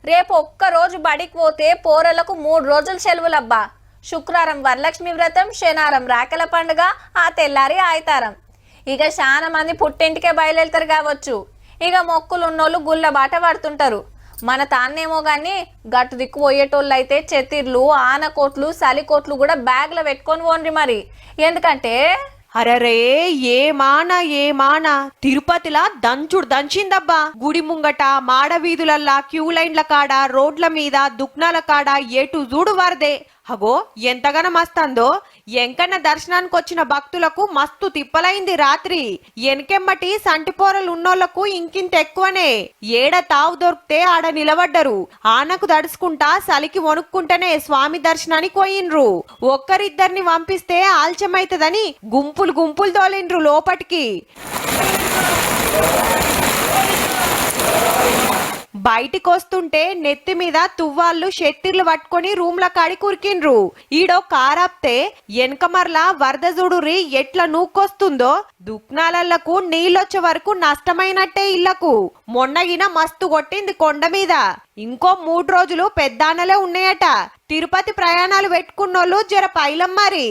రేపు ఒక్క రోజు బడికి పోతే పోరలకు 3 రోజులు సెలవులబ్బా. శుక్రవారం వరలక్ష్మి వ్రతం, శనివారం రాకల పండుగ, ఆ తెల్లారి ఆయితారం. ఇక చాలా మంది పుట్టింటికే బయలుదేరుతారు కావచ్చు. ఇక మొక్కులు ఉన్నోళ్ళు గుళ్ళ బాట పడుతుంటారు. మన తాన్నేమో గాని గట్టు దిక్కు పోయేటోళ్ళు అయితే చెతిర్లు, ఆనకోట్లు, సలికోట్లు కూడా బ్యాగ్లో పెట్టుకొని పోండి మరి. ఎందుకంటే అరరే ఏమానా తిరుపతిలా దంచుడు దంచిందబ్బా. గుడి ముంగట, మాడ వీధులల్లా, క్యూ లైన్ల కాడ, రోడ్ల మీద, దుక్నాల కాడ ఎటు చూడు వరదే. అగో ఎంతగానో మస్తందో. ఎంకన్న దర్శనానికి వచ్చిన భక్తులకు మస్తు తిప్పలైంది రాత్రి. ఎనకెమ్మటి సంటిపోరలు ఉన్నోళ్లకు ఇంకింత ఎక్కువనే. ఏడ తావు దొరికితే ఆడ నిలబడ్డరు. ఆనకు దడుచుకుంటా సలికి వణుక్కుంటేనే స్వామి దర్శనానికి పోయిండ్రు. ఒక్కరిద్దరిని పంపిస్తే ఆలస్యమైతదని గుంపులు తోలిండ్రు లోపటికి. బయటికి వస్తుంటే నెత్తి మీద తువ్వాళ్ళు, షెట్టిర్లు పట్టుకొని రూమ్ల కాడి కురికిండ్రు. ఈడో కారాప్తే వెనకమర్లా వరద జుడురి ఎట్లా నూక్కొస్తుందో. దుక్నాలకు నీళ్ళొచ్చే వరకు నష్టమైనట్టే ఇళ్లకు. మొన్నగిన మస్తు కొట్టింది కొండ మీద. ఇంకో 3 రోజులు పెద్దానలే ఉన్నాయట. తిరుపతి ప్రయాణాలు పెట్టుకున్నోళ్ళు జర పైలం మరి.